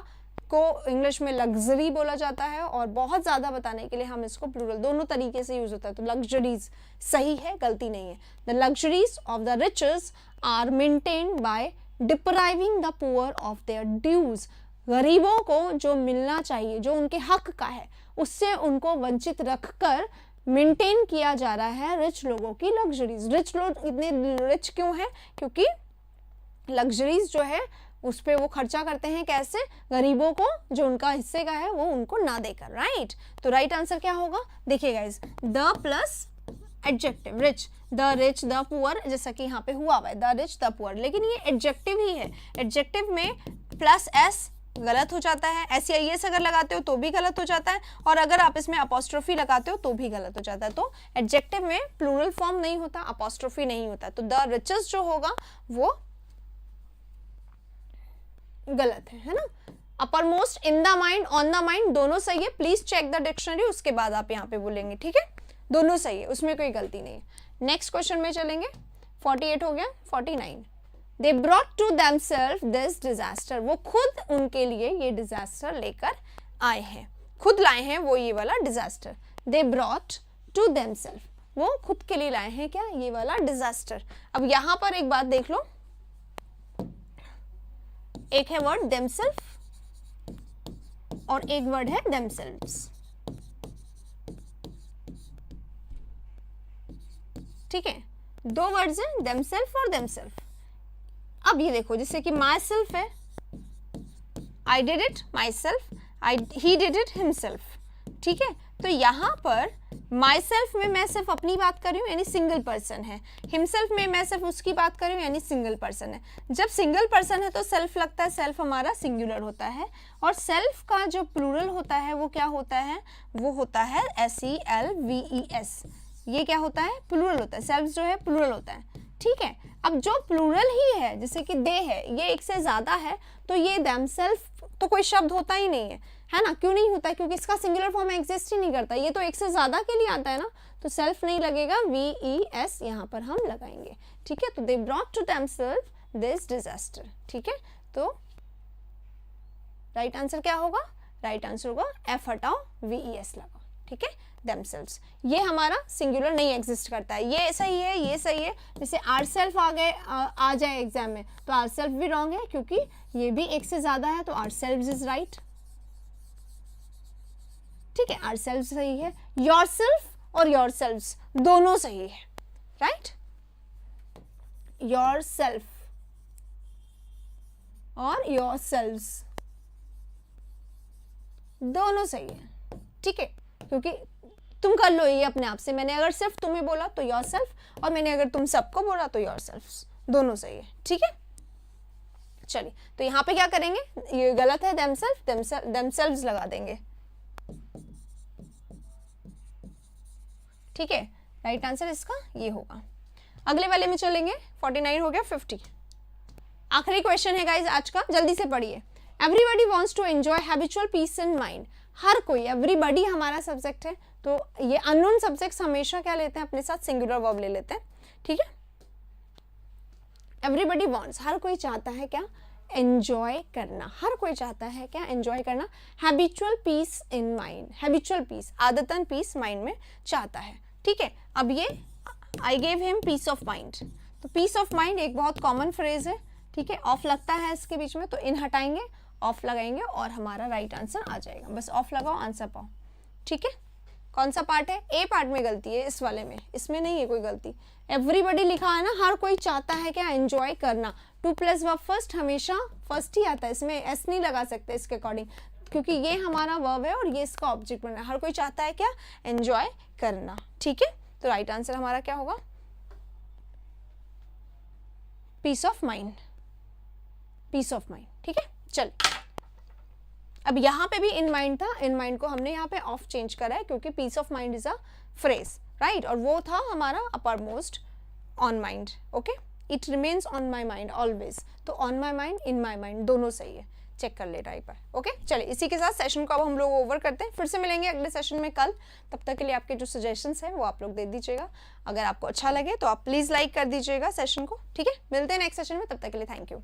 को इंग्लिश में लग्जरी बोला जाता है, और बहुत ज्यादा बताने के लिए हम इसको प्लूरल, दोनों तरीके से यूज होता है। तो लग्जरीज सही है, गलती नहीं है। The luxuries of the riches are maintained by depriving the poor of their dues. गरीबों को जो मिलना चाहिए, जो उनके हक का है, उससे उनको वंचित रखकर मेंटेन किया जा रहा है रिच लोगों की लग्जरीज। रिच लोग इतने रिच क्यों हैं, क्योंकि लग्जरीज जो है उस पे वो खर्चा करते हैं, कैसे, गरीबों को जो उनका हिस्से का है वो उनको ना देकर, राइट। तो राइट आंसर क्या होगा, देखिए guys, the plus adjective, rich, the rich the poor, जैसा कि यहाँ पे हुआ हुआ है, द रिच द पुअर, लेकिन ये एडजेक्टिव ही है। एडजेक्टिव में प्लस एस गलत हो जाता है, एस या एस अगर लगाते हो तो भी गलत हो जाता है, और अगर आप इसमें अपोस्ट्रोफी लगाते हो तो भी गलत हो जाता है। तो एडजेक्टिव में प्लूरल फॉर्म नहीं होता, अपोस्ट्रोफी नहीं होता, तो द रिचेस जो होगा वो गलत है ना। Upper most, in the mind, on the mind दोनों सही है। प्लीज चेक द डिक्शनरी, उसके बाद आप यहाँ पे बोलेंगे, ठीक है। दोनों सही है, उसमें कोई गलती नहीं है। नेक्स्ट क्वेश्चन में चलेंगे। 48 हो गया। 49, they brought to themselves this disaster, वो खुद उनके लिए ये डिजास्टर लेकर आए हैं, खुद लाए हैं वो ये वाला disaster. They brought to themselves, वो खुद के लिए लाए हैं क्या, ये वाला डिजास्टर। अब यहां पर एक बात देख लो, एक है वर्ड देमसेल्फ और एक वर्ड है देमसेल्व्स, ठीक है। दो वर्ड्स हैं, देमसेल्फ और देमसेल्फ। अब ये देखो, जैसे कि माई सेल्फ है, I did it my self, he did it himself, ठीक है। तो यहाँ पर माई सेल्फ में मैं सिर्फ अपनी बात कर रही हूँ, यानी सिंगल पर्सन है। हिमसेल्फ में मैं सिर्फ उसकी बात कर रही हूँ, यानी सिंगल पर्सन है। जब सिंगल पर्सन है तो सेल्फ लगता है, सेल्फ हमारा सिंगुलर होता है, और सेल्फ का जो प्लूरल होता है वो क्या होता है, वो होता है SELVES। ये क्या होता है, प्लूरल होता है। सेल्फ जो है प्लूरल होता है, ठीक है। अब जो प्लूरल ही है, जैसे कि दे है, ये एक से ज्यादा है, तो ये देमसेल्फ तो कोई शब्द होता ही नहीं है ना। क्यों नहीं होता, क्योंकि इसका सिंगुलर फॉर्म एग्जिस्ट ही नहीं करता, ये तो एक से ज्यादा के लिए आता है ना, तो सेल्फ नहीं लगेगा, VES यहाँ पर हम लगाएंगे, ठीक है। तो they brought to themselves this disaster, ठीक है। तो राइट आंसर क्या होगा, राइट आंसर होगा F हटाओ, VES लगाओ, ठीक है। themselves, ये हमारा सिंगुलर नहीं एग्जिस्ट करता है, ये सही है, ये सही है। जैसे ourself आ जाए एग्जाम में, तो ourself भी रॉन्ग है, क्योंकि ये भी एक से ज्यादा है, तो ourselves इज राइट, ठीक है। ourselves सही है, yourself और yourselves दोनों सही है, राइट। yourself और yourselves दोनों सही है, ठीक है। क्योंकि तुम कर लो ये अपने आप से, मैंने अगर सिर्फ तुम्हें बोला तो yourself, और मैंने अगर तुम सबको बोला तो yourselves, दोनों सही है, ठीक है। चलिए, तो यहाँ पे क्या करेंगे, ये गलत है, themselves लगा देंगे, ठीक है। राइट आंसर इसका ये होगा। अगले वाले में चलेंगे। 49 हो गया। 50 आखिरी क्वेश्चन है गाइज आज का, जल्दी से पढ़िए। Everybody wants to enjoy habitual peace in mind, हर कोई, एवरीबडी हमारा सब्जेक्ट है, तो ये अननोन सब्जेक्ट्स हमेशा क्या लेते हैं अपने साथ, सिंगुलर वर्ब ले लेते हैं, ठीक है। एवरीबडी वॉन्ट्स, हर कोई चाहता है क्या, एंजॉय करना, हर कोई चाहता है क्या, एंजॉय करना। Habitual peace in mind, habitual peace, आदतन पीस माइंड में चाहता है, ठीक है। अब ये I gave him peace of mind, तो पीस ऑफ माइंड एक बहुत कॉमन फ्रेज है, ठीक है। ऑफ लगता है इसके बीच में, तो इन हटाएंगे, ऑफ लगाएंगे और हमारा राइट आंसर आ जाएगा। बस ऑफ लगाओ, आंसर पाओ, ठीक है। कौन सा पार्ट है, ए पार्ट में गलती है इस वाले में, इसमें नहीं है कोई गलती। एवरीबडी लिखा है ना, हर कोई चाहता है क्या, एंजॉय करना। 2+ वर्ब फर्स्ट हमेशा फर्स्ट ही आता है, इसमें एस नहीं लगा सकते इसके अकॉर्डिंग, क्योंकि ये हमारा वर्ब है और ये इसका ऑब्जेक्ट बना है। हर कोई चाहता है क्या, एंजॉय करना, ठीक है। तो राइट आंसर हमारा क्या होगा, peace of mind, peace of mind, ठीक है। चल, अब यहाँ पे भी इन माइंड था, इन माइंड को हमने यहाँ पे ऑफ चेंज करा है, क्योंकि peace of mind is a phrase, right, और वो था हमारा uppermost on mind, okay. It remains on my mind always, तो on my mind, in my mind दोनों सही है, चेक कर ले टाइप पर, ओके। चलिए, इसी के साथ सेशन को अब हम लोग ओवर करते हैं, फिर से मिलेंगे अगले सेशन में कल। तब तक के लिए आपके जो सजेशंस हैं वो आप लोग दे दीजिएगा। अगर आपको अच्छा लगे तो आप प्लीज़ लाइक कर दीजिएगा सेशन को, ठीक है। मिलते हैं नेक्स्ट सेशन में, तब तक के लिए थैंक यू।